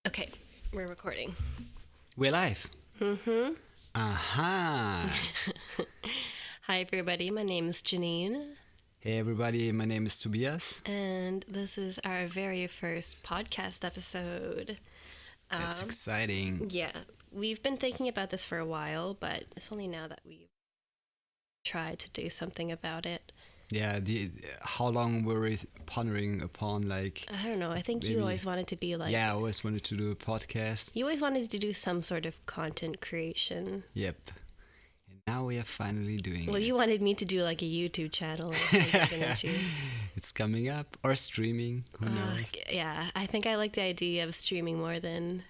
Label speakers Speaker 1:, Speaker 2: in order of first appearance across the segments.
Speaker 1: Okay, we're recording.
Speaker 2: We're live.
Speaker 1: Mm-hmm.
Speaker 2: Aha.
Speaker 1: Hi, everybody. My name is Jeanine.
Speaker 2: Hey, everybody. My name is Tobias.
Speaker 1: And this is our very first podcast episode.
Speaker 2: That's exciting.
Speaker 1: Yeah, we've been thinking about this for a while, but it's only now that we've tried to do something about it.
Speaker 2: Yeah. How long were we pondering upon, like...
Speaker 1: I don't know. I think you always wanted to be like...
Speaker 2: Yeah, I always wanted to do a podcast.
Speaker 1: You always wanted to do some sort of content creation.
Speaker 2: Yep. And now we are finally doing it.
Speaker 1: Well, you wanted me to do like a YouTube channel or something, didn't you?
Speaker 2: It's coming up. Or streaming. Who knows?
Speaker 1: Yeah, I think I like the idea of streaming more than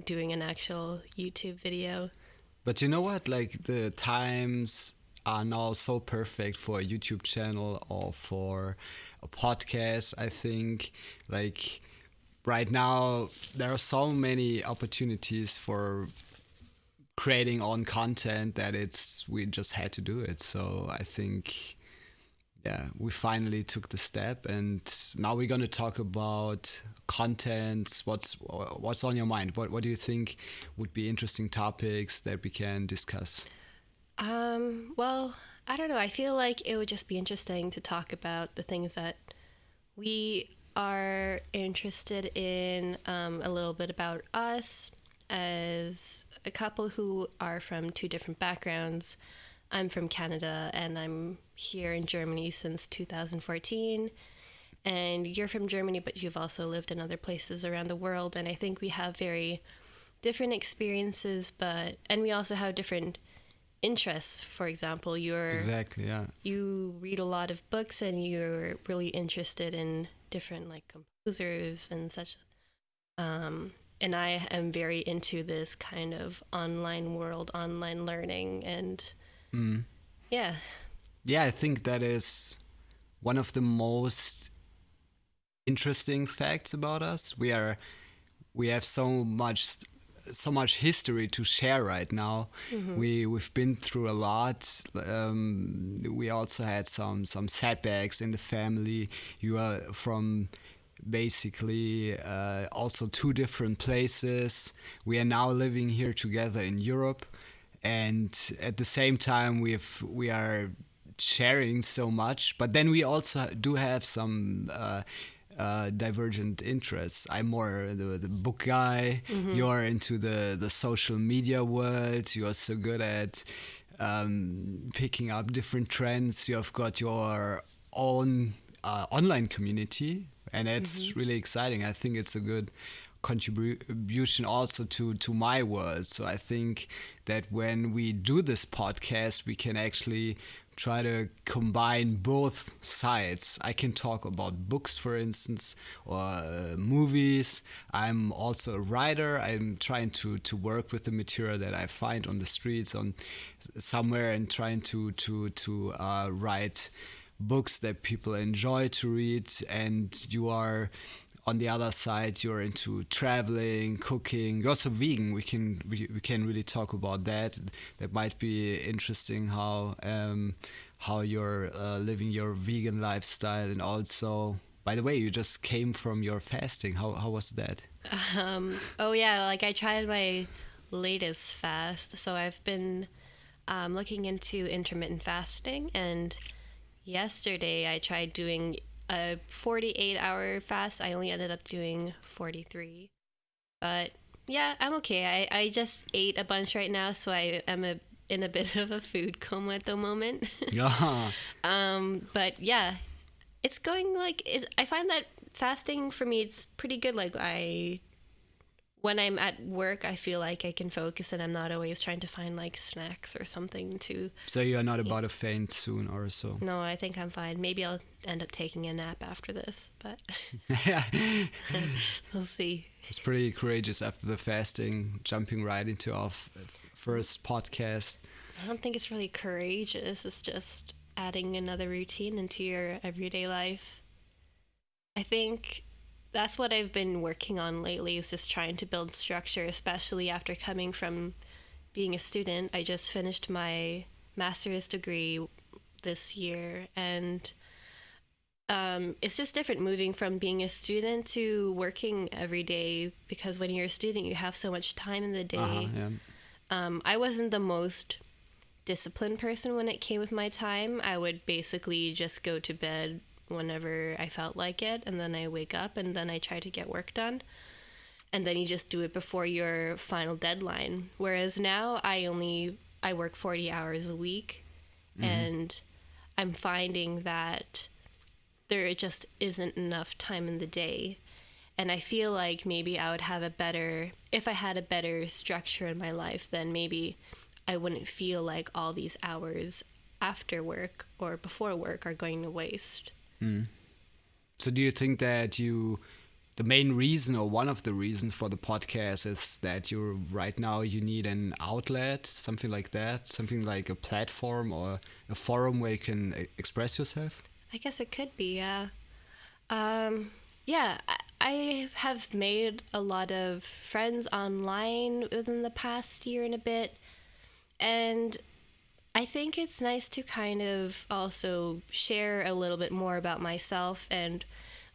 Speaker 1: doing an actual YouTube video.
Speaker 2: But you know what? Like, the times are now so perfect for a YouTube channel or for a podcast. I think, like, right now there are so many opportunities for creating own content that we just had to do it. So I think, yeah, we finally took the step, and now we're going to talk about content. What's on your mind? What do you think would be interesting topics that we can discuss?
Speaker 1: Well, I don't know. I feel like it would just be interesting to talk about the things that we are interested in, a little bit about us as a couple who are from two different backgrounds. I'm from Canada and I'm here in Germany since 2014. And you're from Germany, but you've also lived in other places around the world. And I think we have very different experiences, and we also have different interests. For example, you read a lot of books and you're really interested in different like composers and such. And I am very into this kind of online world, online learning, and yeah.
Speaker 2: Yeah, I think that is one of the most interesting facts about us. We have so much history to share right now. Mm-hmm. We've been through a lot. We also had some setbacks in the family. You are from basically also two different places. We are now living here together in Europe, and at the same time we are sharing so much. But then we also do have some divergent interests. I'm more the book guy. Mm-hmm. You're into the social media world. You are so good at picking up different trends. You have got your own online community, and it's really exciting. I think it's a good contribution also to my world. So I think that when we do this podcast, we can actually try to combine both sides. I can talk about books, for instance, or movies. I'm also a writer. I'm trying to work with the material that I find on the streets, on somewhere, and trying to write books that people enjoy to read. And you are, on the other side, you're into traveling, cooking. You're also vegan. We can really talk about that. That might be interesting, how you're living your vegan lifestyle. And also, by the way, you just came from your fasting. How was that?
Speaker 1: Oh yeah, like I tried my latest fast. So I've been looking into intermittent fasting, and yesterday I tried doing a 48-hour fast. I only ended up doing 43. But yeah, I'm okay. I just ate a bunch right now, so I am in a bit of a food coma at the moment.
Speaker 2: Yeah.
Speaker 1: But yeah, it's going I find that fasting for me, it's pretty good. Like when I'm at work, I feel like I can focus and I'm not always trying to find like snacks or something to...
Speaker 2: So you're not about to faint soon or so?
Speaker 1: No, I think I'm fine. Maybe I'll end up taking a nap after this, but we'll see.
Speaker 2: It's pretty courageous after the fasting, jumping right into our first podcast.
Speaker 1: I don't think it's really courageous. It's just adding another routine into your everyday life. I think that's what I've been working on lately, is just trying to build structure, especially after coming from being a student. I just finished my master's degree this year, and it's just different moving from being a student to working every day, because when you're a student, you have so much time in the day.
Speaker 2: Yeah.
Speaker 1: I wasn't the most disciplined person when it came with my time. I would basically just go to bed whenever I felt like it, and then I wake up and then I try to get work done. And then you just do it before your final deadline. Whereas now I work 40 hours a week, and I'm finding that there just isn't enough time in the day. And I feel like maybe I would have if I had a better structure in my life, then maybe I wouldn't feel like all these hours after work or before work are going to waste.
Speaker 2: So do you think that the main reason or one of the reasons for the podcast is that right now you need an outlet, something like that, something like a platform or a forum where you can express yourself?
Speaker 1: I guess it could be, yeah. Yeah, I have made a lot of friends online within the past year and a bit. And I think it's nice to kind of also share a little bit more about myself and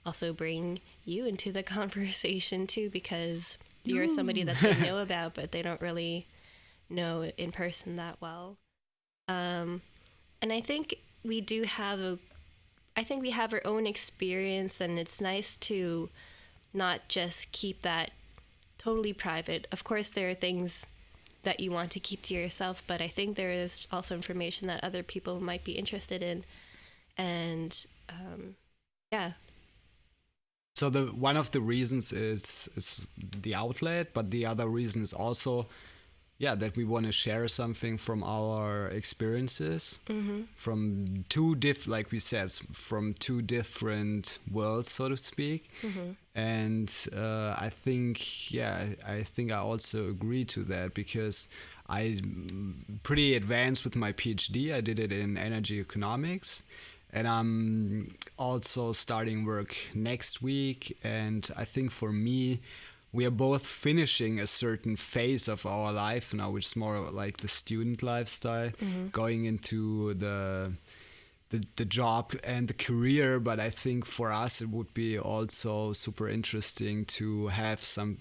Speaker 1: also bring you into the conversation too, because you're somebody that they know about, but they don't really know in person that well. And I think we have our own experience, and it's nice to not just keep that totally private. Of course, there are things that you want to keep to yourself, but I think there is also information that other people might be interested in. And yeah.
Speaker 2: So one of the reasons is the outlet, but the other reason is also, that we want to share something from our experiences from like we said, from two different worlds, so to speak. And I think I also agree to that, because I'm pretty advanced with my PhD. I did it in energy economics. And I'm also starting work next week. And I think for me, we are both finishing a certain phase of our life now, which is more like the student lifestyle, going into the job and the career. But I think for us, it would be also super interesting to have some,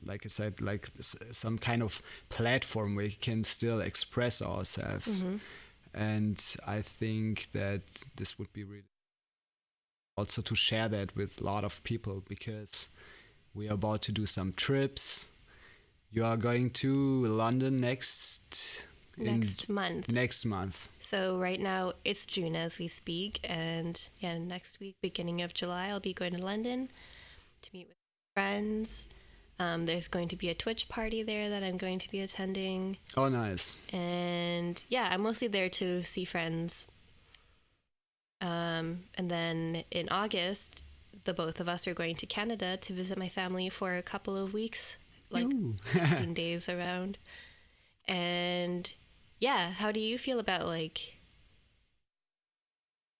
Speaker 2: like I said, like some kind of platform where we can still express ourselves. And I think that this would be really also to share that with a lot of people, because we are about to do some trips. You are going to London next
Speaker 1: month.
Speaker 2: Next month.
Speaker 1: So right now it's June as we speak, and next week, beginning of July, I'll be going to London to meet with friends. There's going to be a Twitch party there that I'm going to be attending.
Speaker 2: Oh, nice.
Speaker 1: And I'm mostly there to see friends. And then in August, the both of us are going to Canada to visit my family for a couple of weeks, like 16 days around. And how do you feel about like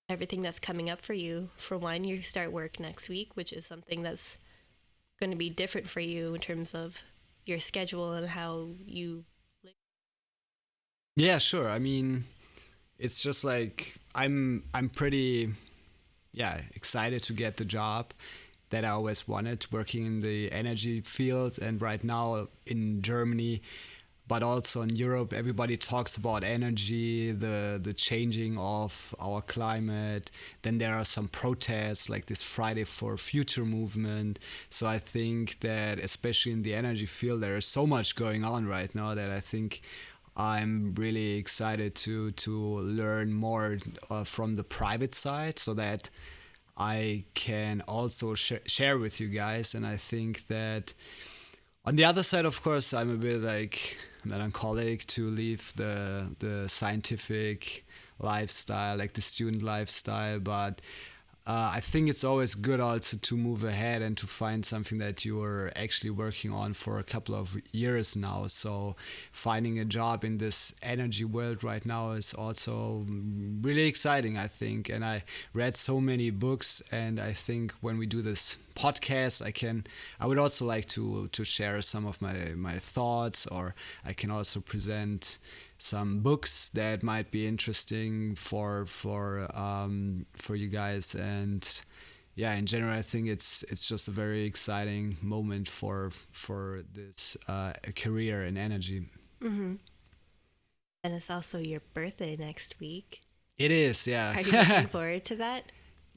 Speaker 1: everything that's coming up for you? For one, you start work next week, which is something that's going to be different for you in terms of your schedule and how you live.
Speaker 2: Yeah, sure. I mean, it's just like I'm pretty excited to get the job that I always wanted, working in the energy field. And right now in Germany, but also in Europe, everybody talks about energy, the changing of our climate. Then there are some protests like this Friday for Future movement. So I think that especially in the energy field, there is so much going on right now that I think I'm really excited to learn more from the private side, so that I can also share with you guys. And I think that on the other side, of course, I'm a bit like melancholic to leave the scientific lifestyle, like the student lifestyle. But I think it's always good also to move ahead and to find something that you are actually working on for a couple of years now. So finding a job in this energy world right now is also really exciting, I think. And I read so many books, and I think when we do this podcast, I would also like to share some of my thoughts, or I can also present some books that might be interesting for you guys. And yeah, in general, I think it's just a very exciting moment for this career and energy.
Speaker 1: Mm-hmm. And it's also your birthday next week.
Speaker 2: It is, yeah.
Speaker 1: Are you looking forward to that?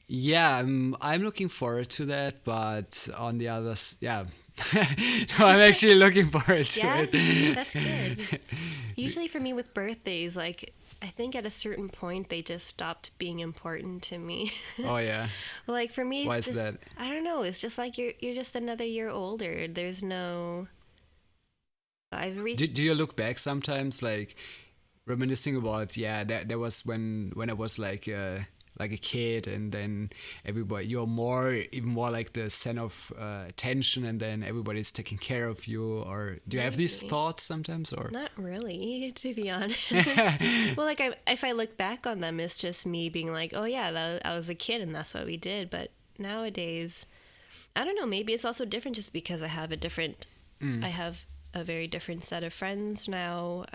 Speaker 2: Yeah, I'm looking forward to that, but on the others, yeah. No, I'm actually looking forward to it.
Speaker 1: Yeah, that's good. Usually for me with birthdays, like, I think at a certain point they just stopped being important to me.
Speaker 2: Oh yeah.
Speaker 1: Like for me, it's
Speaker 2: Why is
Speaker 1: just,
Speaker 2: that?
Speaker 1: I don't know. It's just like you're just another year older. There's no. I've reached.
Speaker 2: Do you look back sometimes, like reminiscing about that was when I was like a kid, and then everybody, you're even more like the center of attention, and then everybody's taking care of you? Or do you have these
Speaker 1: Maybe.
Speaker 2: thoughts sometimes? Or
Speaker 1: Not really, to be honest. Well, like if I look back on them, it's just me being like, oh yeah, I was a kid and that's what we did. But nowadays, I don't know. Maybe it's also different just because I have I have a very different set of friends now.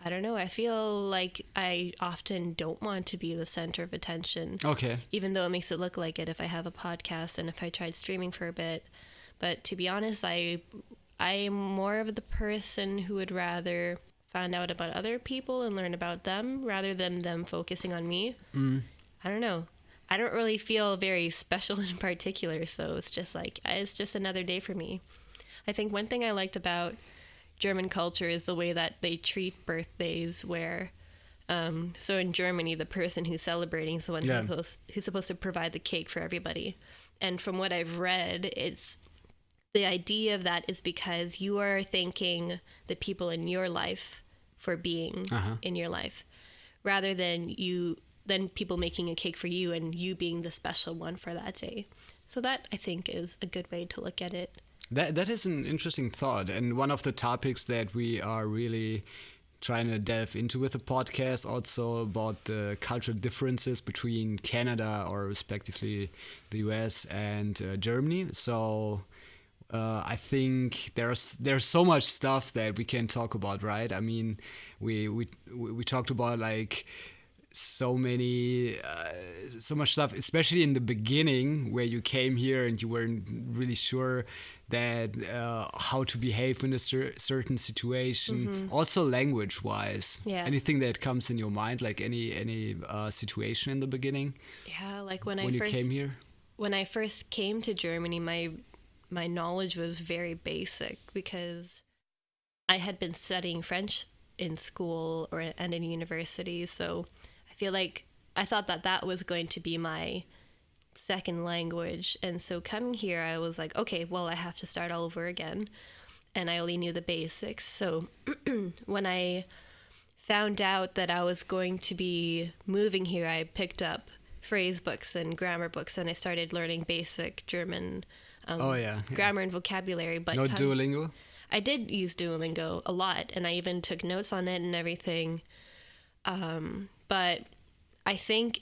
Speaker 1: I don't know. I feel like I often don't want to be the center of attention.
Speaker 2: okay.
Speaker 1: Even though it makes it look like it if I have a podcast and if I tried streaming for a bit. But to be honest, I'm more of the person who would rather find out about other people and learn about them rather than them focusing on me. I don't know. I don't really feel very special in particular, so it's just another day for me. I think one thing I liked about German culture is the way that they treat birthdays, where so in Germany the person who's celebrating is the one who's supposed to provide the cake for everybody. And from what I've read, it's the idea of that is because you are thanking the people in your life for being in your life, rather than people making a cake for you and you being the special one for that day. So that, I think, is a good way to look at it.
Speaker 2: That is an interesting thought, and one of the topics that we are really trying to delve into with the podcast, also about the cultural differences between Canada, or respectively the US, and Germany. So I think there's so much stuff that we can talk about, right? I mean, we talked about like so much stuff, especially in the beginning where you came here and you weren't really sure that how to behave in a certain situation. Also language wise, anything that comes in your mind, like any situation in the beginning.
Speaker 1: Yeah, like when
Speaker 2: you came here.
Speaker 1: When I first came to Germany, my knowledge was very basic because I had been studying French in school and in university, so I feel like I thought that was going to be my second language. And so coming here, I was like, okay, well, I have to start all over again. And I only knew the basics. So when I found out that I was going to be moving here, I picked up phrase books and grammar books, and I started learning basic German grammar and vocabulary. But
Speaker 2: no Duolingo?
Speaker 1: I did use Duolingo a lot, and I even took notes on it and everything. But I think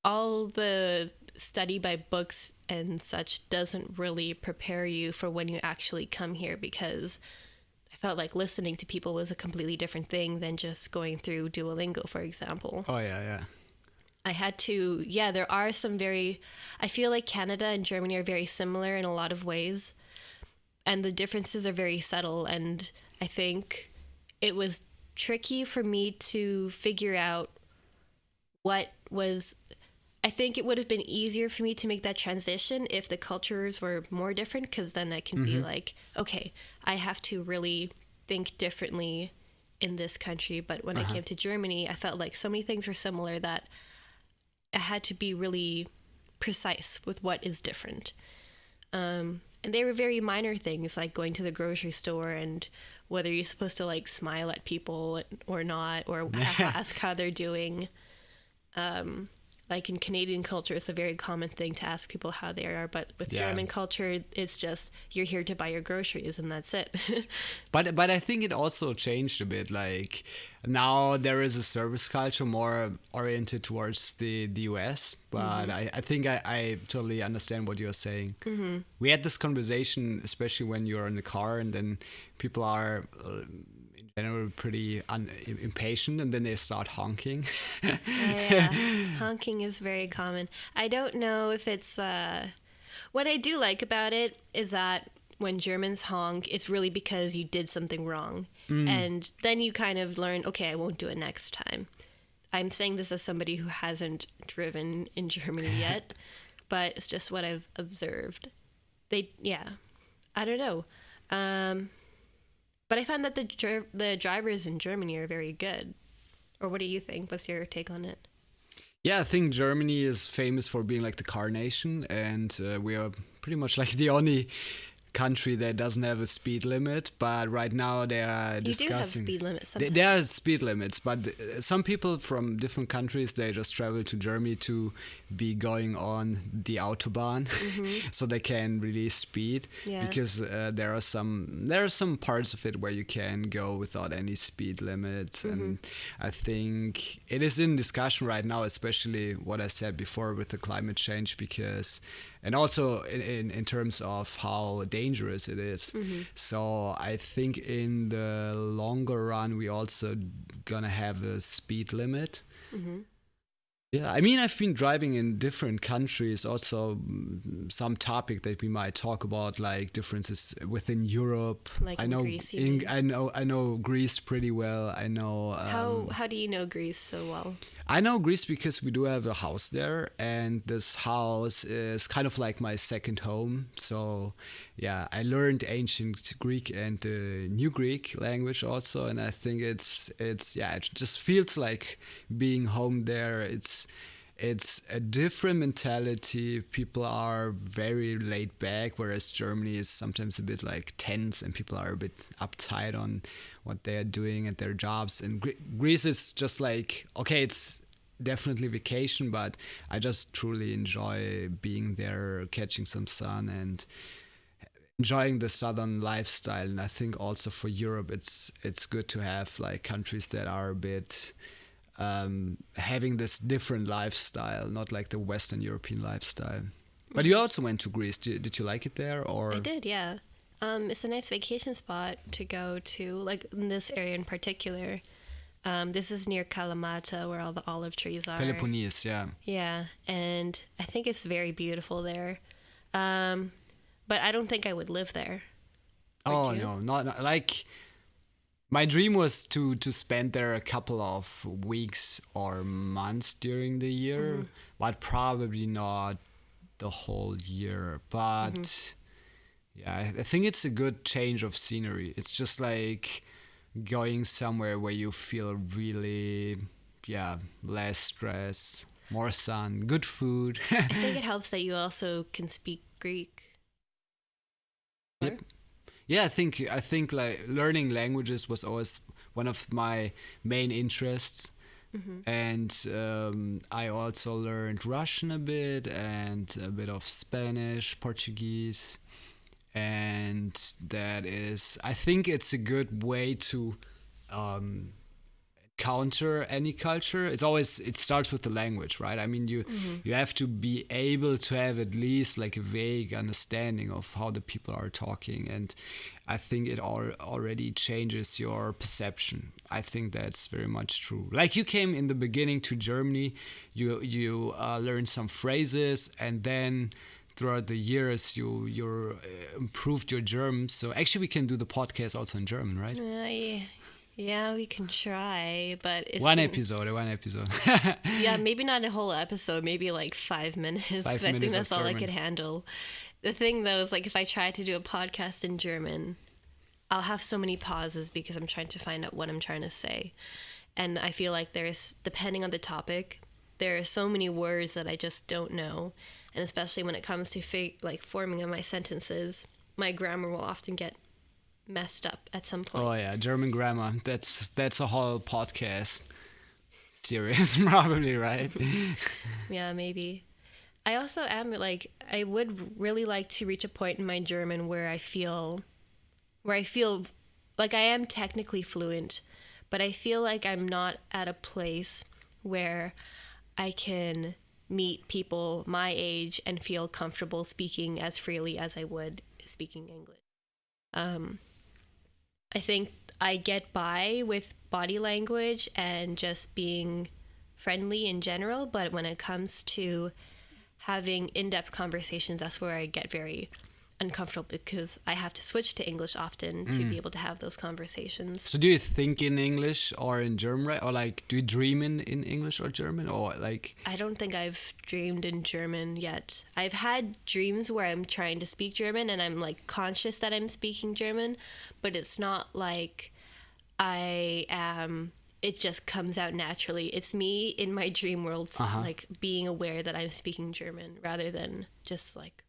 Speaker 1: all the study by books and such doesn't really prepare you for when you actually come here, because I felt like listening to people was a completely different thing than just going through Duolingo, for example.
Speaker 2: Oh, yeah.
Speaker 1: I had to, there are some I feel like Canada and Germany are very similar in a lot of ways, and the differences are very subtle, and I think it was tricky for me to figure out I think it would have been easier for me to make that transition if the cultures were more different, because then I can be like, okay, I have to really think differently in this country. But when I came to Germany, I felt like so many things were similar that I had to be really precise with what is different. And they were very minor things, like going to the grocery store and whether you're supposed to like smile at people or not, or ask how they're doing. Like in Canadian culture, it's a very common thing to ask people how they are, but with German culture, it's just you're here to buy your groceries and that's it.
Speaker 2: But I think it also changed a bit. Like now there is a service culture more oriented towards the US, but I think I totally understand what you're saying. We had this conversation, especially when you're in the car and then people are in general pretty impatient, and then they start honking.
Speaker 1: Yeah, honking is very common. I don't know if it's what I do like about it is that when Germans honk, it's really because you did something wrong. And then you kind of learn, okay, I won't do it next time. I'm saying this as somebody who hasn't driven in Germany yet, but it's just what I've observed. Yeah, I don't know. But I find that the drivers in Germany are very good. Or what do you think? What's your take on it?
Speaker 2: Yeah, I think Germany is famous for being like the car nation, and we are pretty much like the only country that doesn't have a speed limit. But right now they are discussing.
Speaker 1: You do have speed limits sometimes.
Speaker 2: There are speed limits, but some people from different countries, they just travel to Germany to be going on the Autobahn, so they can release speed.
Speaker 1: Yeah.
Speaker 2: Because there are some parts of it where you can go without any speed limit, and I think it is in discussion right now, especially what I said before with the climate change, because. And also in terms of how dangerous it is. So I think in the longer run, we also gonna have a speed limit. Yeah, I mean, I've been driving in different countries. Also, some topic that we might talk about, like differences within Europe.
Speaker 1: Like
Speaker 2: I
Speaker 1: in
Speaker 2: know,
Speaker 1: Greece, you mean?
Speaker 2: I know Greece pretty well. I know.
Speaker 1: How do you know Greece so well?
Speaker 2: I know Greece because we do have a house there, and this house is kind of like my second home. So, yeah, I learned ancient Greek and the New Greek language also, and I think it's yeah, it just feels like being home there. It's a different mentality. People are very laid back, whereas Germany is sometimes a bit like tense, and people are a bit uptight on what they are doing at their jobs. And Greece is just like, okay, it's definitely vacation, but I just truly enjoy being there, catching some sun, and enjoying the southern lifestyle. And I think also for Europe, it's good to have like countries that are a bit having this different lifestyle, not like the Western European lifestyle. But you also went to Greece. Did you like it there? Or
Speaker 1: I did, yeah. It's a nice vacation spot to go to, like in this area in particular. This is near Kalamata, where all the olive trees are.
Speaker 2: Peloponnese, yeah.
Speaker 1: Yeah, and I think it's very beautiful there. But I don't think I would live there.
Speaker 2: Oh,
Speaker 1: Would you?
Speaker 2: no, not like... My dream was to spend there a couple of weeks or months during the year, but probably not the whole year. But yeah, I think it's a good change of scenery. It's just like going somewhere where you feel really, less stress, more sun, good food.
Speaker 1: I think it helps that you also can speak Greek.
Speaker 2: Yep. Yeah, I think like learning languages was always one of my main interests. And I also learned Russian a bit, and a bit of Spanish, Portuguese, and I think it's a good way to counter any culture. It starts with the language, right? I mean, you have to be able to have at least like a vague understanding of how the people are talking, and I think it already changes your perception. I think that's very much true. Like, you came in the beginning to Germany, you learned some phrases, and then throughout the years you improved your German. So actually we can do the podcast also in German, right?
Speaker 1: Yeah, we can try, but it's
Speaker 2: one episode.
Speaker 1: Yeah, maybe not a whole episode, maybe like 5 minutes.
Speaker 2: 5
Speaker 1: I think
Speaker 2: minutes
Speaker 1: that's
Speaker 2: of
Speaker 1: all I
Speaker 2: German.
Speaker 1: could handle. The thing though is, like, if I try to do a podcast in German, I'll have so many pauses because I'm trying to find out what I'm trying to say. And I feel like depending on the topic, there are so many words that I just don't know. And especially when it comes to forming of my sentences, my grammar will often get messed up at some point.
Speaker 2: Oh yeah, German grammar. That's a whole podcast series, probably, right?
Speaker 1: Yeah, maybe. I also am I would really like to reach a point in my German where I feel like I am technically fluent, but I feel like I'm not at a place where I can meet people my age and feel comfortable speaking as freely as I would speaking English. I think I get by with body language and just being friendly in general, but when it comes to having in-depth conversations, that's where I get very uncomfortable because I have to switch to English often to be able to have those conversations.
Speaker 2: So do you think in English or in German, right? Or like, do you dream in English or German, or like?
Speaker 1: I don't think I've dreamed in German yet. I've had dreams where I'm trying to speak German and I'm like conscious that I'm speaking German, but it's not like I am, it just comes out naturally. It's me in my dream world, like being aware that I'm speaking German rather than just like.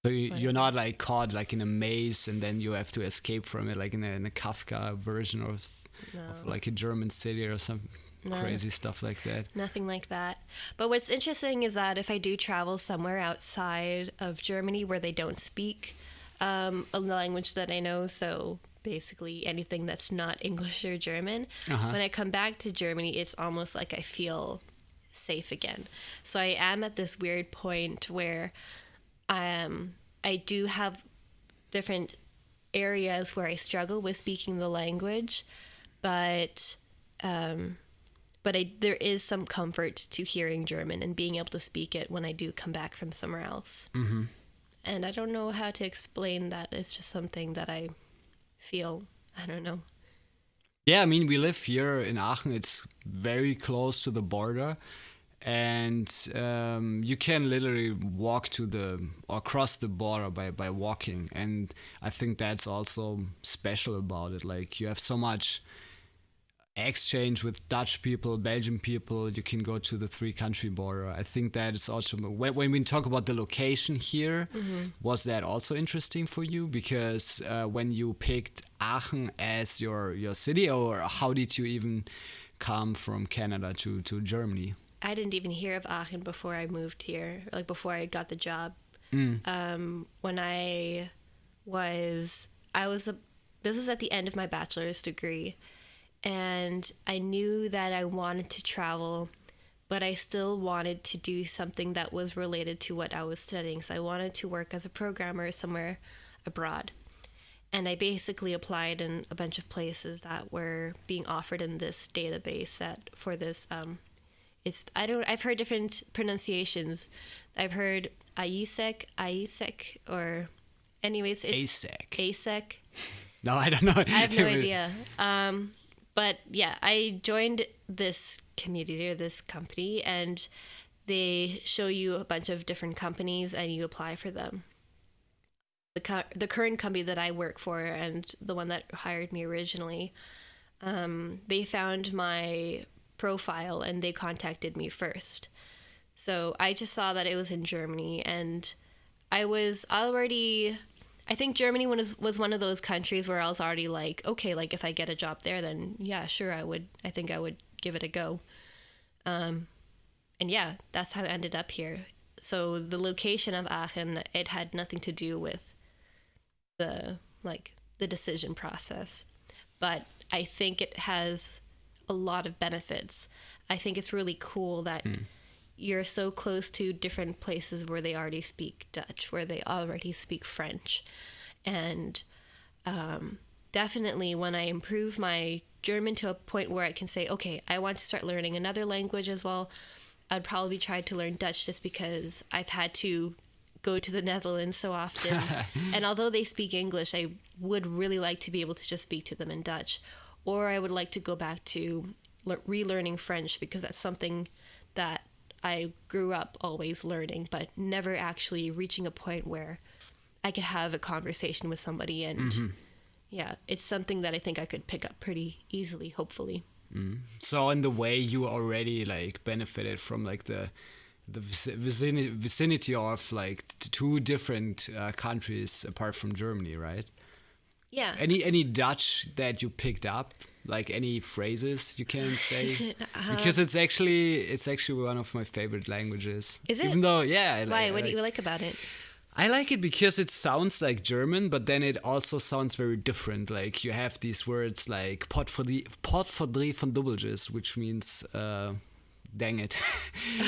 Speaker 2: So you're not like caught like in a maze and then you have to escape from it, like in a Kafka version of like a German city or some crazy stuff like that.
Speaker 1: Nothing like that. But what's interesting is that if I do travel somewhere outside of Germany where they don't speak a language that I know, so basically anything that's not English or German, when I come back to Germany, it's almost like I feel safe again. So I am at this weird point where I do have different areas where I struggle with speaking the language, but there is some comfort to hearing German and being able to speak it when I do come back from somewhere else. Mm-hmm. And I don't know how to explain that. It's just something that I feel. I don't know.
Speaker 2: Yeah, I mean, we live here in Aachen. It's very close to the border. And you can literally walk or cross the border by walking. And I think that's also special about it. Like, you have so much exchange with Dutch people, Belgian people. You can go to the 3-country border. I think that is also, when we talk about the location here, was that also interesting for you? Because when you picked Aachen as your city, or how did you even come from Canada to Germany?
Speaker 1: I didn't even hear of Aachen before I moved here, like before I got the job. When this is at the end of my bachelor's degree, and I knew that I wanted to travel, but I still wanted to do something that was related to what I was studying. So I wanted to work as a programmer somewhere abroad. And I basically applied in a bunch of places that were being offered in this database for this I've heard different pronunciations. I've heard AIESEC, or anyways, it's ASEC.
Speaker 2: No, I don't know.
Speaker 1: I have no idea. But yeah, I joined this community or this company, and they show you a bunch of different companies and you apply for them. The current company that I work for and the one that hired me originally, they found my profile and they contacted me first. So I just saw that it was in Germany, and I think Germany was one of those countries where I was already like, okay, like if I get a job there, then yeah, sure, I think I would give it a go. And yeah, that's how I ended up here. So the location of Aachen, it had nothing to do with the decision process, but I think it has a lot of benefits. I think it's really cool that you're so close to different places where they already speak Dutch, where they already speak French. And definitely when I improve my German to a point where I can say, okay, I want to start learning another language as well, I'd probably try to learn Dutch just because I've had to go to the Netherlands so often. And although they speak English, I would really like to be able to just speak to them in Dutch. Or I would like to go back to relearning French, because that's something that I grew up always learning, but never actually reaching a point where I could have a conversation with somebody. And yeah, it's something that I think I could pick up pretty easily, hopefully.
Speaker 2: So in the way you already like benefited from like the vicinity of like 2 different countries apart from Germany, right?
Speaker 1: Yeah.
Speaker 2: Any Dutch that you picked up, like any phrases you can say? Because it's actually one of my favorite languages.
Speaker 1: Is it?
Speaker 2: Even though, yeah.
Speaker 1: Why? What do you like about it?
Speaker 2: I like it because it sounds like German, but then it also sounds very different. Like you have these words like pot voor drie van dubbeltjes, which means dang it.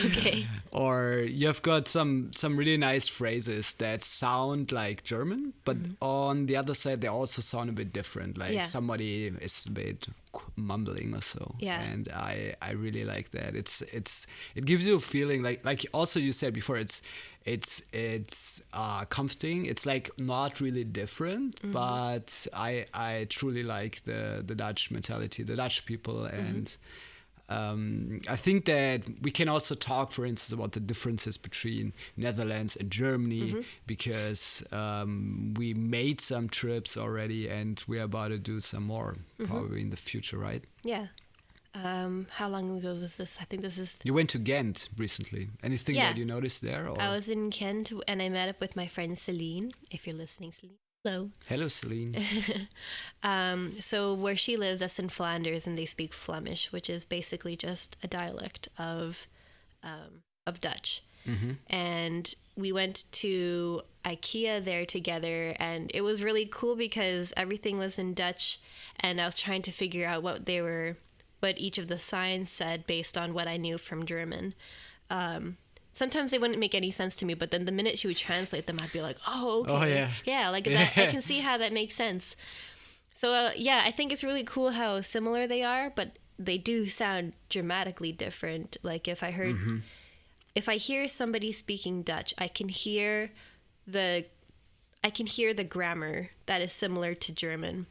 Speaker 1: Okay.
Speaker 2: Or you've got some really nice phrases that sound like German, but on the other side they also sound a bit different. Like
Speaker 1: Yeah.
Speaker 2: somebody is a bit mumbling or so.
Speaker 1: Yeah.
Speaker 2: And I really like that. It gives you a feeling like also you said before, it's comforting. It's like not really different, but I truly like the Dutch mentality, the Dutch people, and I think that we can also talk, for instance, about the differences between Netherlands and Germany, because we made some trips already, and we're about to do some more probably in the future, right?
Speaker 1: Yeah. How long ago was this? I think this is.
Speaker 2: You went to Ghent recently. Anything
Speaker 1: Yeah.
Speaker 2: that you noticed there? Or?
Speaker 1: I was in Kent and I met up with my friend Celine. If you're listening, Celine. Hello.
Speaker 2: Hello, Celine.
Speaker 1: So where she lives, that's in Flanders, and they speak Flemish, which is basically just a dialect of Dutch. And we went to IKEA there together, and it was really cool because everything was in Dutch, and I was trying to figure out what each of the signs said based on what I knew from German. Sometimes they wouldn't make any sense to me, but then the minute she would translate them, I'd be like, oh, okay.
Speaker 2: Oh, yeah.
Speaker 1: Yeah, like that, I can see how that makes sense. So, yeah, I think it's really cool how similar they are, but they do sound dramatically different. Like if I hear somebody speaking Dutch, I can hear the grammar that is similar to German,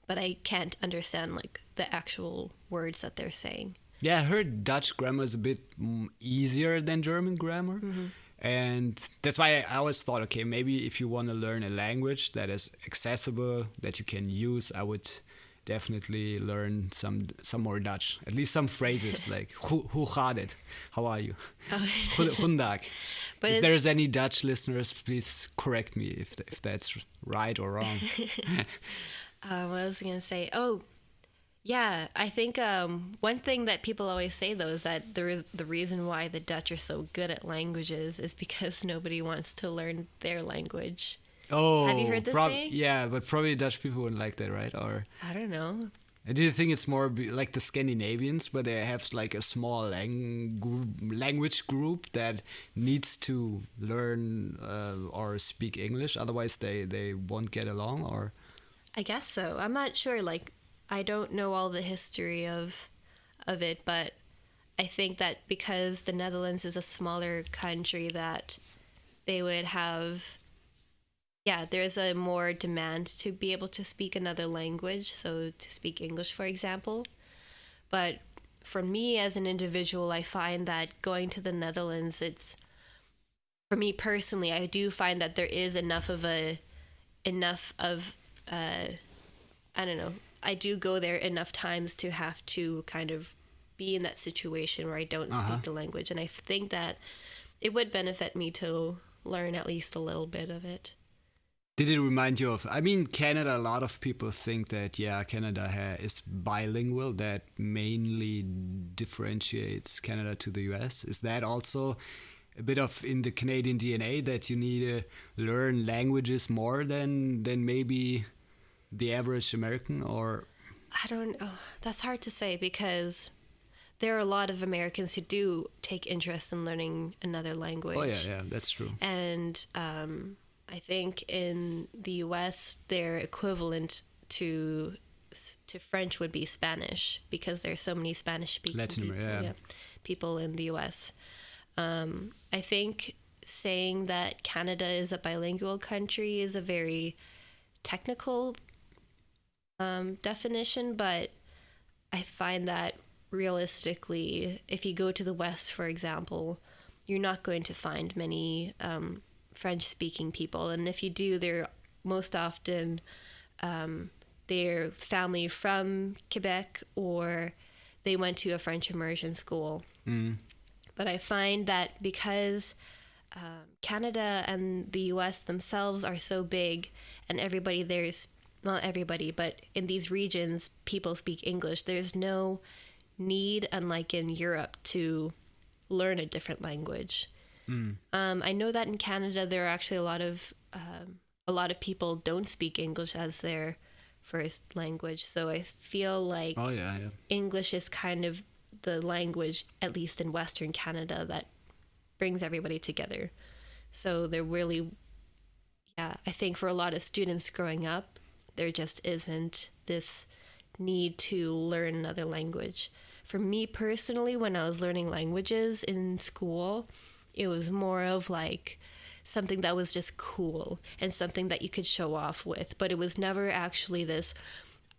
Speaker 1: but I can't understand like the actual words that they're saying.
Speaker 2: Yeah, I heard Dutch grammar is a bit easier than German grammar. And that's why I always thought, okay, maybe if you want to learn a language that is accessible, that you can use, I would definitely learn some more Dutch. At least some phrases like, hoe gaat het? How are you? Goedendag.
Speaker 1: But
Speaker 2: if there's any Dutch listeners, please correct me if that's right or wrong.
Speaker 1: What was I going to say? Oh, yeah, I think one thing that people always say, though, is that the reason why the Dutch are so good at languages is because nobody wants to learn their language.
Speaker 2: Oh,
Speaker 1: have you heard this saying?
Speaker 2: Yeah, but probably Dutch people wouldn't like that, right? Or
Speaker 1: I don't know.
Speaker 2: do you think it's more like the Scandinavians, where they have like a small language group that needs to learn or speak English, otherwise they won't get along? Or
Speaker 1: I guess so. I'm not sure. Like, I don't know all the history of it, but I think that because the Netherlands is a smaller country, that they would have, there's a more demand to be able to speak another language, so to speak English, for example. But for me as an individual, I find that going to the Netherlands, for me personally, I do find that there is enough of I don't know, I do go there enough times to have to kind of be in that situation where I don't speak the language. And I think that it would benefit me to learn at least a little bit of it.
Speaker 2: did it remind you of, I mean, Canada, a lot of people think that, Canada is bilingual. That mainly differentiates Canada to the US. Is that also a bit of in the Canadian DNA, that you need to learn languages more than maybe the average American? Or
Speaker 1: I don't know. That's hard to say, because there are a lot of Americans who do take interest in learning another language.
Speaker 2: oh yeah, that's true.
Speaker 1: And I think in the US, their equivalent to French would be Spanish, because there's so many Spanish-speaking people in the US. I think saying that Canada is a bilingual country is a very technical definition, but I find that realistically, if you go to the West, for example, you're not going to find many French-speaking people, and if you do, they're most often their family from Quebec, or they went to a French immersion school. But I find that because Canada and the US themselves are so big, and everybody there's, not everybody, but in these regions, people speak English, there's no need, unlike in Europe, to learn a different language. I know that in Canada, there are actually a lot of people don't speak English as their first language. So I feel like English is kind of the language, at least in Western Canada, that brings everybody together. So there really, yeah, I think for a lot of students growing up, there just isn't this need to learn another language. For me personally, when I was learning languages in school, it was more of like something that was just cool and something that you could show off with. But it was never actually this,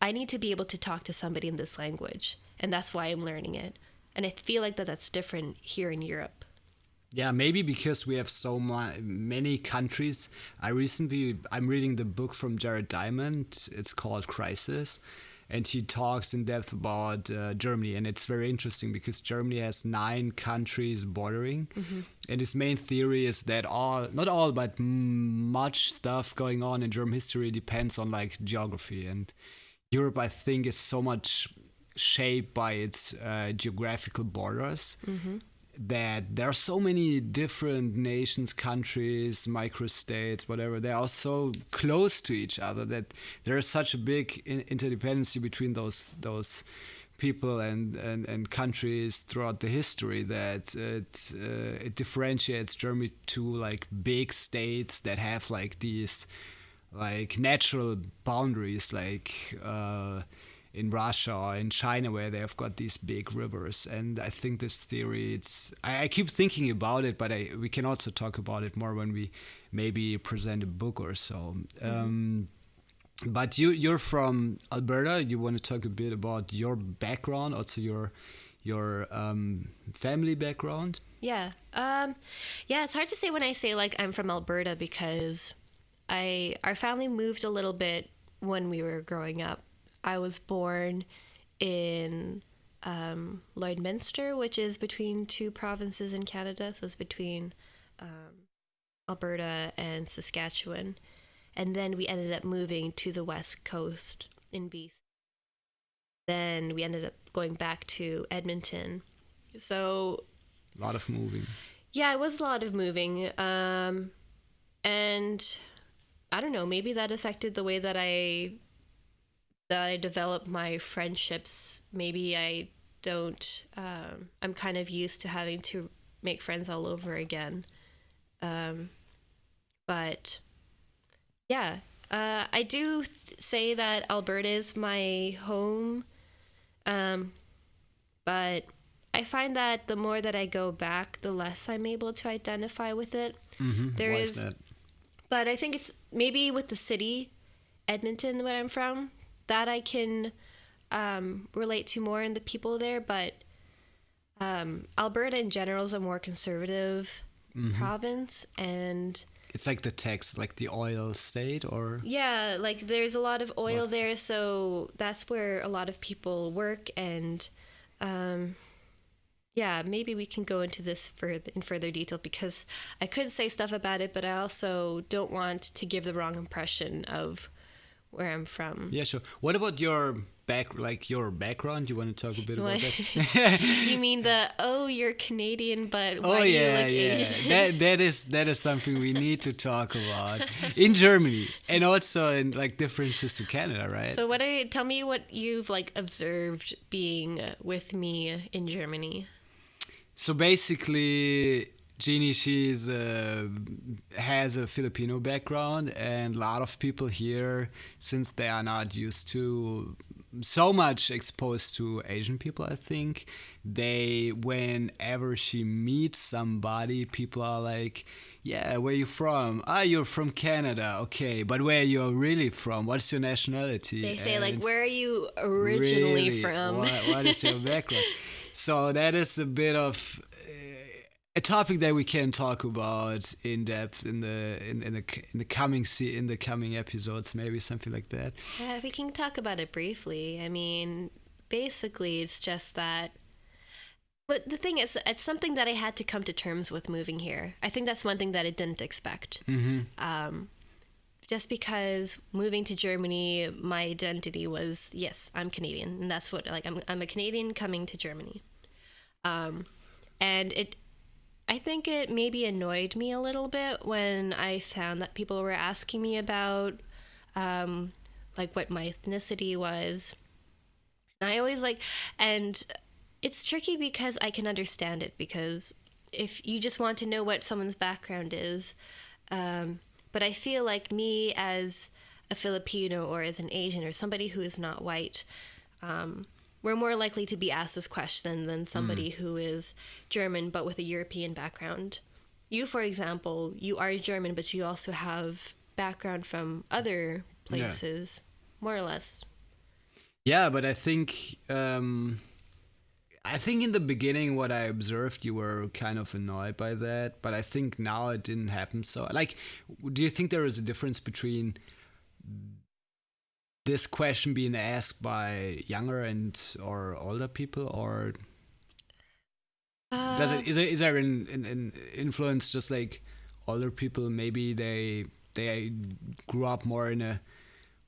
Speaker 1: I need to be able to talk to somebody in this language, and that's why I'm learning it. And I feel like that's different here in Europe.
Speaker 2: Yeah, maybe because we have so many countries. I'm reading the book from Jared Diamond. It's called Crisis, and he talks in depth about Germany, and it's very interesting because Germany has 9 countries bordering, and his main theory is that not all, but much stuff going on in German history depends on like geography, and Europe, I think, is so much shaped by its geographical borders. That there are so many different nations, countries, microstates, whatever. They are so close to each other that there is such a big interdependency between those people and countries throughout the history that it differentiates Germany to like big states that have like these like natural boundaries, like in Russia or in China, where they have got these big rivers. And I think this theory, I keep thinking about it, but we can also talk about it more when we maybe present a book or so. But you're from Alberta. You want to talk a bit about your background, also your family background?
Speaker 1: Yeah. Yeah, it's hard to say when I say like I'm from Alberta because our family moved a little bit when we were growing up. I was born in Lloydminster, which is between 2 provinces in Canada. So it's between Alberta and Saskatchewan. And then we ended up moving to the West Coast in BC. Then we ended up going back to Edmonton. So
Speaker 2: a lot of moving.
Speaker 1: Yeah, it was a lot of moving. And I don't know, maybe that affected the way that I develop my friendships. Maybe I don't, I'm kind of used to having to make friends all over again. But yeah, I do say that Alberta is my home. But I find that the more that I go back, the less I'm able to identify with it.
Speaker 2: Why is that?
Speaker 1: But I think it's maybe with the city, Edmonton, where I'm from, that I can relate to more in the people there. But Alberta in general is a more conservative province, and
Speaker 2: it's like the text, like the oil state, or
Speaker 1: yeah, like there's a lot of oil there, so that's where a lot of people work. And yeah, maybe we can go into this in further detail because I could say stuff about it, but I also don't want to give the wrong impression of where I'm from.
Speaker 2: Yeah, sure. What about your background? You want to talk a bit about that?
Speaker 1: You mean you're Canadian, but
Speaker 2: oh
Speaker 1: why do you
Speaker 2: yeah,
Speaker 1: look Asian?
Speaker 2: that is something we need to talk about in Germany and also in like differences to Canada, right?
Speaker 1: So tell me what you've like observed being with me in Germany.
Speaker 2: So basically, Jeannie, has a Filipino background, and a lot of people here, since they are not used to so much exposed to Asian people, I think, whenever she meets somebody, people are like, yeah, where you from? You're from Canada. Okay, but where you're really from? What's your nationality?
Speaker 1: They say, like, where are you originally from?
Speaker 2: What is your background? So that is a bit of a topic that we can talk about in depth in the coming episodes, maybe something like that.
Speaker 1: Yeah, we can talk about it briefly. I mean, basically, it's just that. But the thing is, it's something that I had to come to terms with moving here. I think that's one thing that I didn't expect. Just because moving to Germany, my identity was, yes, I'm Canadian, and that's what I'm a Canadian coming to Germany, and I think it maybe annoyed me a little bit when I found that people were asking me about like what my ethnicity was. And I always It's tricky because I can understand it, because if you just want to know what someone's background is, but I feel like me as a Filipino or as an Asian or somebody who is not white, we're more likely to be asked this question than somebody who is German but with a European background. You, for example, you are German, but you also have background from other places, more or less.
Speaker 2: Yeah, but I think in the beginning, what I observed, you were kind of annoyed by that, but I think now it didn't happen. So, like, do you think there is a difference between this question being asked by younger and or older people, or does
Speaker 1: Uh,
Speaker 2: it is there an influence just like older people? Maybe they grew up more in a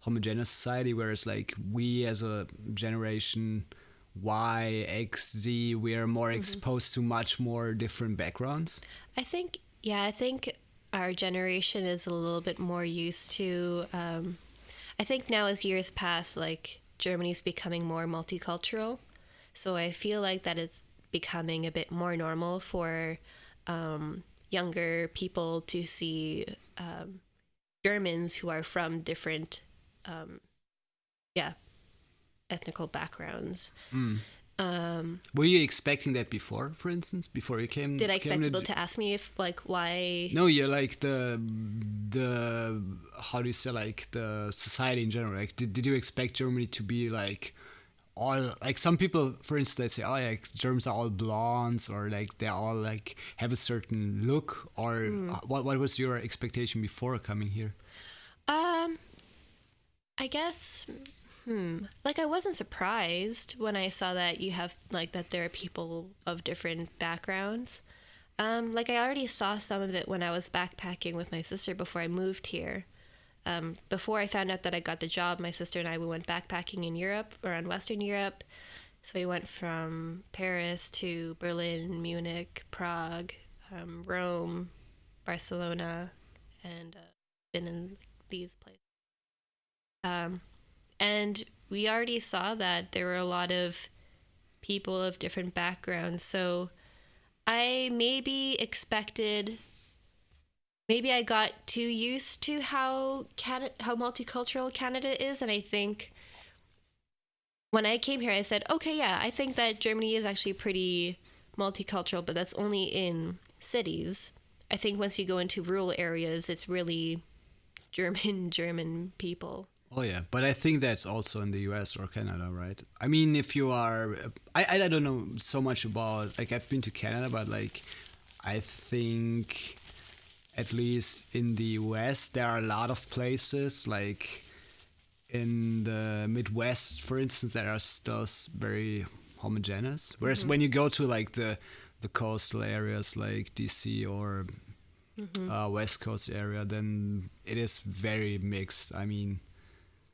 Speaker 2: homogeneous society, whereas like we as a generation Y, X, Z, we are more exposed to much more different backgrounds.
Speaker 1: I think our generation is a little bit more used to. I think now, as years pass, like Germany's becoming more multicultural, so I feel like that it's becoming a bit more normal for younger people to see Germans who are from different, yeah, ethnical backgrounds.
Speaker 2: Were you expecting that before, for instance, before you came?
Speaker 1: Did I expect
Speaker 2: came
Speaker 1: people to ask me if, like, why?
Speaker 2: No, you're like the how do you say, like the society in general. Like, did you expect Germany to be like all, like some people, for instance, they say, oh, yeah, like Germans are all blondes, or like they all like have a certain look, or what was your expectation before coming here?
Speaker 1: Um, I guess, like, I wasn't surprised when I saw that you have, like, that there are people of different backgrounds. Like, I already saw some of it when I was backpacking with my sister before I moved here. Before I found out that I got the job, my sister and I, we went backpacking in Europe, around Western Europe. So we went from Paris to Berlin, Munich, Prague, Rome, Barcelona, and been in these places. And we already saw that there were a lot of people of different backgrounds. So I maybe I got too used to how multicultural Canada is, and I think when I came here, I said, okay, yeah, I think that Germany is actually pretty multicultural, but that's only in cities. I think once you go into rural areas, it's really German people.
Speaker 2: Oh yeah, but I think that's also in the US or Canada, right? I mean, if you are, I don't know so much about, like I've been to Canada, but like I think at least in the US there are a lot of places like in the Midwest, for instance, that are still very homogeneous. Whereas when you go to like the coastal areas like DC or West Coast area, then it is very mixed. I mean,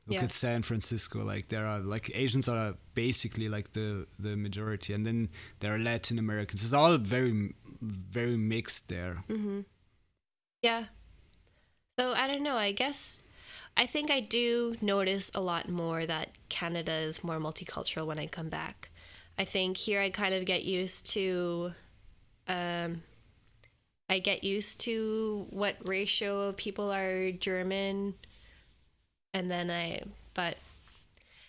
Speaker 2: look
Speaker 1: Yeah.
Speaker 2: at San Francisco. Like there are like Asians are basically like the majority, and then there are Latin Americans. It's all very mixed there.
Speaker 1: Yeah. So I don't know. I think I do notice a lot more that Canada is more multicultural when I come back. I think here I kind of get used to, what ratio of people are German, and then but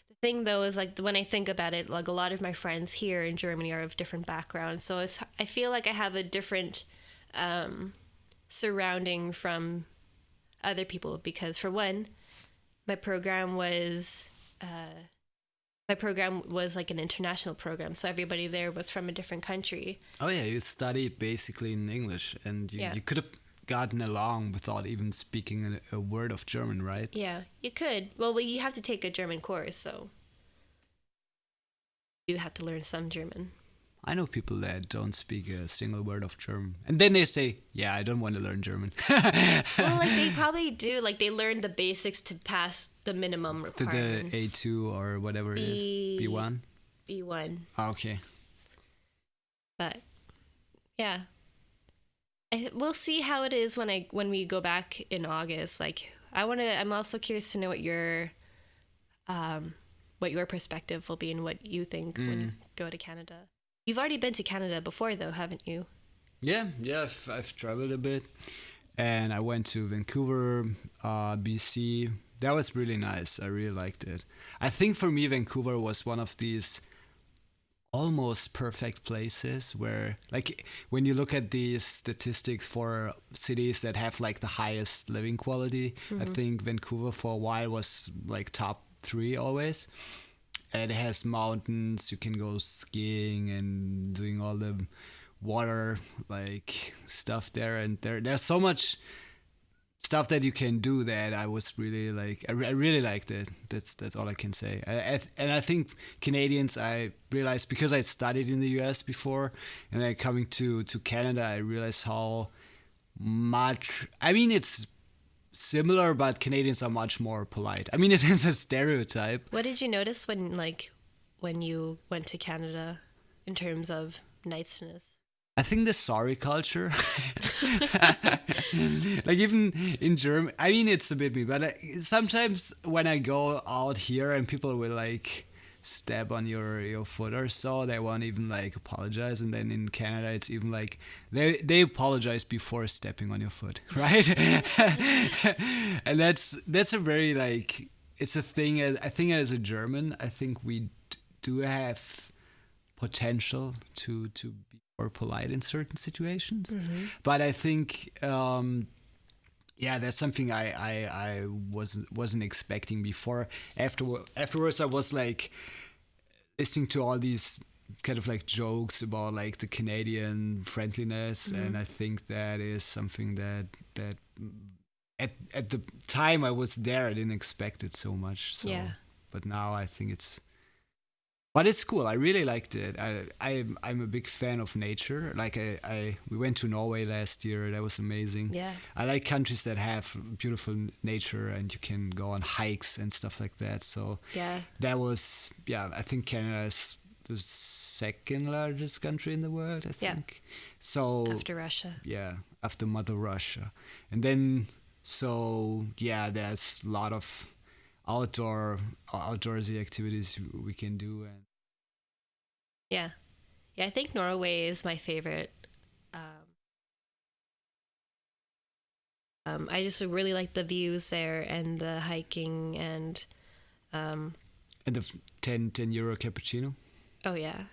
Speaker 1: the thing though is, like, when I think about it, like a lot of my friends here in Germany are of different backgrounds, so I feel like I have a different surrounding from other people, because for one, my program was like an international program, so everybody there was from a different country.
Speaker 2: Oh yeah, you studied basically in English, and you could have gotten along without even speaking a word of German, right?
Speaker 1: Yeah, you could. Well, you have to take a German course, so you have to learn some German.
Speaker 2: I know people that don't speak a single word of German, and then they say, "Yeah, I don't want to learn German."
Speaker 1: Well, like, they probably do. Like, they learn the basics to pass the minimum
Speaker 2: To
Speaker 1: requirements.
Speaker 2: the A2 or whatever it is, B1.
Speaker 1: B1.
Speaker 2: Ah, okay.
Speaker 1: But yeah, we'll see how it is when we go back in August. Like, I'm also curious to know what your perspective will be and what you think when you go to Canada. You've already been to Canada before, though, haven't you?
Speaker 2: Yeah, yeah, I've traveled a bit, and I went to Vancouver, BC. That was really nice. I really liked it. I think for me, Vancouver was one of these almost perfect places where, like, when you look at the statistics for cities that have like the highest living quality, I think Vancouver for a while was like top three always. And it has mountains. You can go skiing and doing all the water like stuff there, and there's so much stuff that you can do that I was really like. I really liked it. That's all I can say. And I think Canadians, I realized because I studied in the US before, and then coming to Canada, I realized how much. I mean, it's similar, but Canadians are much more polite. I mean, it is a stereotype.
Speaker 1: What did you notice when you went to Canada in terms of niceness?
Speaker 2: I think the sorry culture, like even in German, I mean, it's a bit me, but sometimes when I go out here and people will like step on your foot or so, they won't even like apologize. And then in Canada, it's even like they apologize before stepping on your foot, right? And that's a very like, it's a thing. I think as a German, I think we do have potential to be more polite in certain situations, but I think yeah, that's something I wasn't expecting before. Afterwards, I was like listening to all these kind of like jokes about like the Canadian friendliness, and I think that is something that at the time I was there, I didn't expect it so much. So,
Speaker 1: Yeah.
Speaker 2: but now I think but it's cool. I really liked it. I'm a big fan of nature. Like we went to Norway last year. That was amazing.
Speaker 1: Yeah.
Speaker 2: I like countries that have beautiful nature and you can go on hikes and stuff like that. So
Speaker 1: Yeah.
Speaker 2: that was, yeah, I think Canada is the second largest country in the world, I think. So
Speaker 1: After Russia.
Speaker 2: yeah, after Mother Russia. And then, so yeah, there's a lot of outdoorsy activities we can do, and
Speaker 1: Yeah. Yeah, I think Norway is my favorite. I just really like the views there and the hiking and
Speaker 2: the 10 euro cappuccino.
Speaker 1: oh yeah,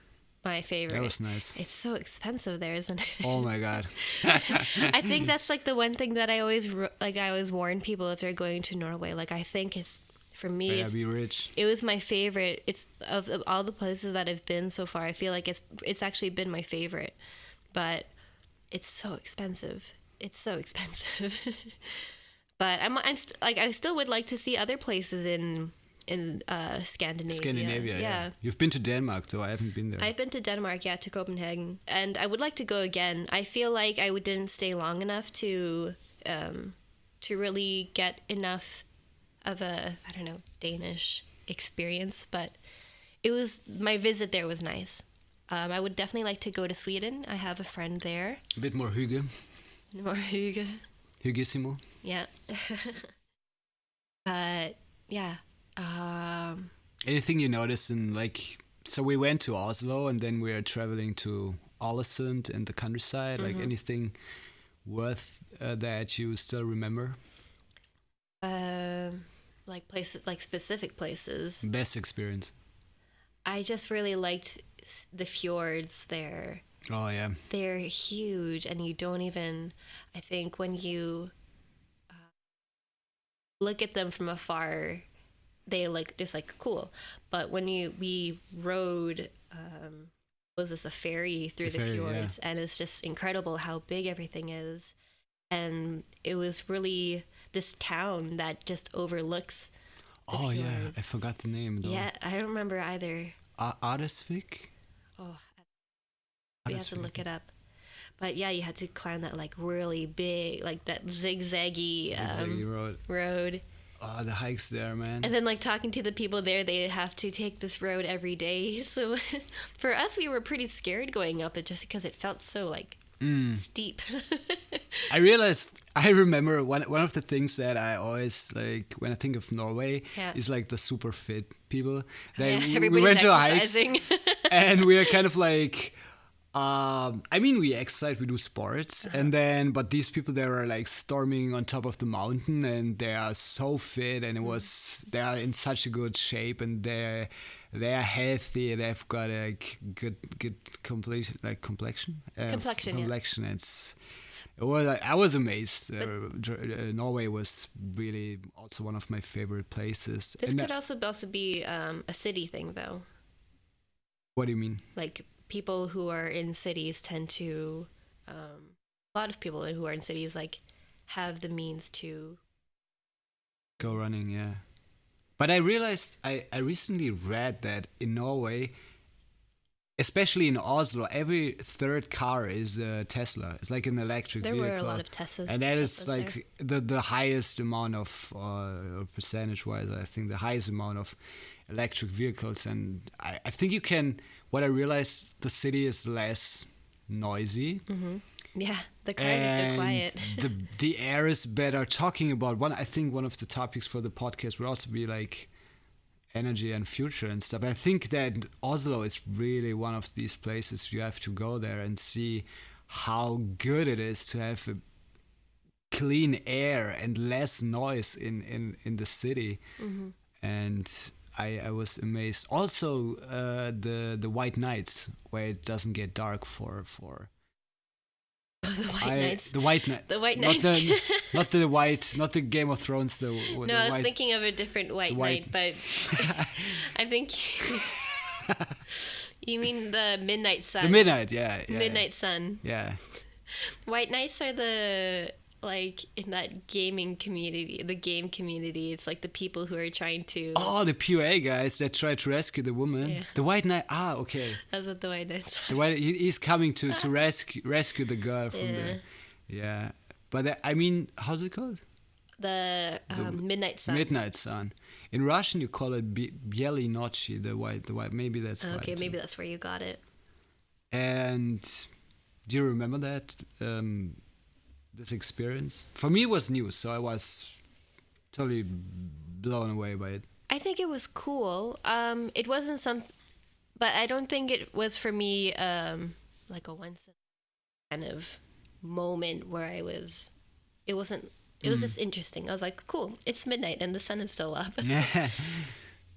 Speaker 1: my favorite.
Speaker 2: That was nice.
Speaker 1: It's so expensive there, isn't it?
Speaker 2: Oh my god.
Speaker 1: I think that's like the one thing that I always warn people if they're going to Norway. Like I think it's for me,
Speaker 2: Better be rich.
Speaker 1: it was my favorite. It's of all the places that I've been so far. I feel like it's actually been my favorite, but it's so expensive. It's so expensive. But I still would like to see other places in Scandinavia.
Speaker 2: Scandinavia, yeah. You've been to Denmark though. I haven't been there.
Speaker 1: I've been to Denmark, yeah, to Copenhagen, and I would like to go again. I feel like I didn't stay long enough to really get enough of a, I don't know, Danish experience, but my visit there was nice. I would definitely like to go to Sweden. I have a friend there.
Speaker 2: A bit more hygge.
Speaker 1: More hygge.
Speaker 2: Hyggissimo.
Speaker 1: Yeah. But yeah.
Speaker 2: Anything you notice in like, so we went to Oslo and then we are traveling to Ålesund and the countryside, like anything worth that you still remember?
Speaker 1: Like places, like specific places.
Speaker 2: Best experience.
Speaker 1: I just really liked the fjords there.
Speaker 2: Oh yeah.
Speaker 1: They're huge, and you don't even. I think when you look at them from afar, they look just like cool. But when we rode, was this a ferry through the fjords, and it's just incredible how big everything is, and it was really this town that just overlooks the fjords.
Speaker 2: Yeah, I forgot the name though.
Speaker 1: Yeah, I don't remember either.
Speaker 2: Aresvik?
Speaker 1: Oh, we have to look it up. But yeah, you had to climb that like really big, like that zigzaggy road.
Speaker 2: Oh, the hikes there, man.
Speaker 1: And then like talking to the people there, they have to take this road every day. So for us, we were pretty scared going up it just because it felt so like steep.
Speaker 2: I remember one of the things that I always like when I think of Norway is like the super fit people. We went to hikes and we are kind of like, I mean, we exercise, we do sports, and then, but these people, they were like storming on top of the mountain, and they are so fit, and they are in such a good shape, and they are healthy. They've got a good completion, like complexion. Complexion.
Speaker 1: Yeah.
Speaker 2: I was amazed. Norway was really also one of my favorite places.
Speaker 1: This could also be a city thing, though.
Speaker 2: What do you mean?
Speaker 1: Like, people who are in cities tend to, a lot of people who are in cities, like, have the means to
Speaker 2: go running, yeah. But I realized, I recently read that in Norway, especially in Oslo, every third car is a Tesla. It's like an electric vehicle.
Speaker 1: There were a lot of Teslas.
Speaker 2: And that is like the highest amount of, percentage-wise, I think the highest amount of electric vehicles. And I think what I realized, the city is less noisy.
Speaker 1: Mm-hmm. Yeah, the cars are so quiet.
Speaker 2: the air is better. Talking about I think one of the topics for the podcast will also be like energy and future and stuff. I think that Oslo is really one of these places you have to go there and see how good it is to have a clean air and less noise in the city.
Speaker 1: Mm-hmm.
Speaker 2: And I was amazed. Also, the White Nights, where it doesn't get dark for
Speaker 1: the White Nights.
Speaker 2: The White Night.
Speaker 1: The White Nights.
Speaker 2: Not the Game of Thrones.
Speaker 1: No, I was thinking of a different White Night, but I think you mean the Midnight Sun.
Speaker 2: The Midnight, yeah.
Speaker 1: Midnight Sun.
Speaker 2: Yeah.
Speaker 1: White Nights are like in that gaming community, the game community. It's like the people who are trying to...
Speaker 2: Oh, the POA guys that try to rescue the woman. Yeah. The White Knight. Ah, okay.
Speaker 1: That's what the White Knights are.
Speaker 2: He's coming to rescue the girl from the... Yeah. But I mean, how's it called?
Speaker 1: The Midnight Sun.
Speaker 2: Midnight Sun. In Russian, you call it Bieli Nochi, the white. Maybe that's why.
Speaker 1: Okay, maybe that's where you got it.
Speaker 2: And do you remember that? This experience for me was new, so I was totally blown away by it.
Speaker 1: I think it was cool. It wasn't but I don't think it was for me like a once kind of moment where it was just interesting. I was like, cool, it's midnight and the sun is still up.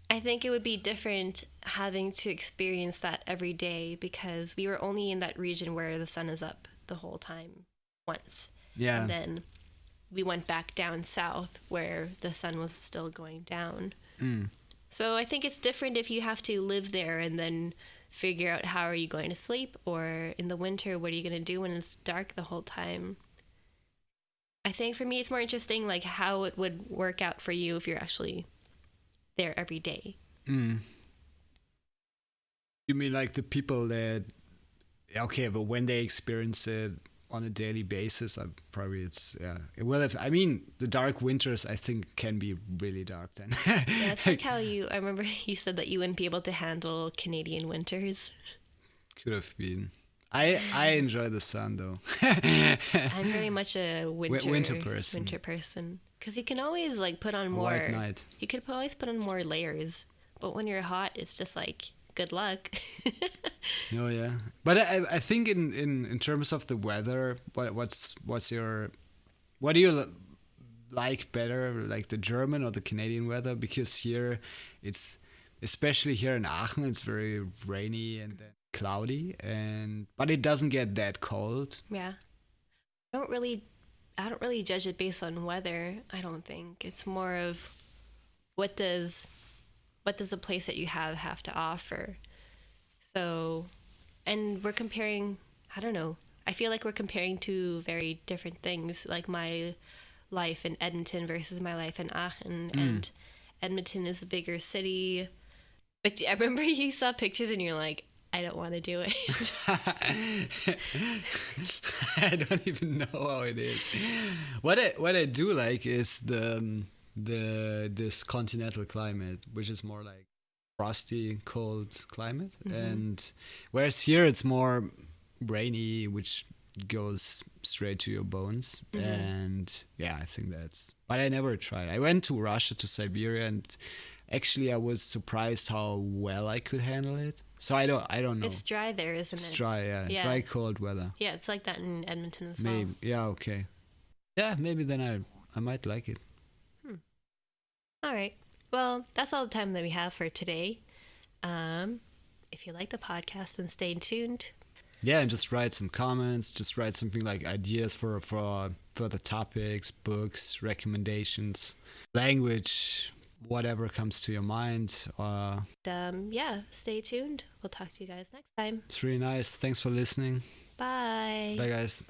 Speaker 1: I think it would be different having to experience that every day, because we were only in that region where the sun is up the whole time once.
Speaker 2: Yeah.
Speaker 1: And then we went back down south where the sun was still going down. So I think it's different if you have to live there and then figure out how are you going to sleep, or in the winter, what are you going to do when it's dark the whole time? I think for me, it's more interesting, like how it would work out for you if you're actually there every day.
Speaker 2: You mean like the people that, okay, but when they experience it on a daily basis, well, I mean, the dark winters, I think, can be really dark then.
Speaker 1: Yeah, it's like how I remember you said that you wouldn't be able to handle Canadian winters.
Speaker 2: Could have been. I enjoy the sun though.
Speaker 1: I'm very much a winter person. Because you can always like put on more.
Speaker 2: White night.
Speaker 1: You could always put on more layers, but when you're hot, it's just like good luck.
Speaker 2: Oh yeah, but I think in terms of the weather, what do you like better, like the German or the Canadian weather? Because here it's, especially here in Aachen, it's very rainy and then cloudy, but it doesn't get that cold.
Speaker 1: Yeah, I don't really judge it based on weather. I don't think it's more of what does a place that you have to offer. So, and we're comparing, I don't know, I feel like we're comparing two very different things, like my life in Edmonton versus my life in Aachen. And Edmonton is a bigger city, but I remember you saw pictures and you're like, I don't want to do it.
Speaker 2: I don't even know how it is. What I do like is this continental climate, which is more like frosty, cold climate, and whereas here it's more rainy, which goes straight to your bones. And yeah, I think but I never tried. I went to Russia, to Siberia, and actually I was surprised how well I could handle it. So I don't know.
Speaker 1: It's dry there, isn't
Speaker 2: It's
Speaker 1: it?
Speaker 2: dry, yeah.
Speaker 1: Yeah.
Speaker 2: Dry, cold weather.
Speaker 1: Yeah, it's like that in Edmonton as well.
Speaker 2: Maybe. Yeah, okay. Yeah, maybe then I might like it.
Speaker 1: All right. Well, that's all the time that we have for today. If you like the podcast, then stay tuned.
Speaker 2: Yeah, and just write some comments. Just write something like ideas for further topics, books, recommendations, language, whatever comes to your mind.
Speaker 1: Yeah, stay tuned. We'll talk to you guys next time.
Speaker 2: It's really nice. Thanks for listening.
Speaker 1: Bye.
Speaker 2: Bye, guys.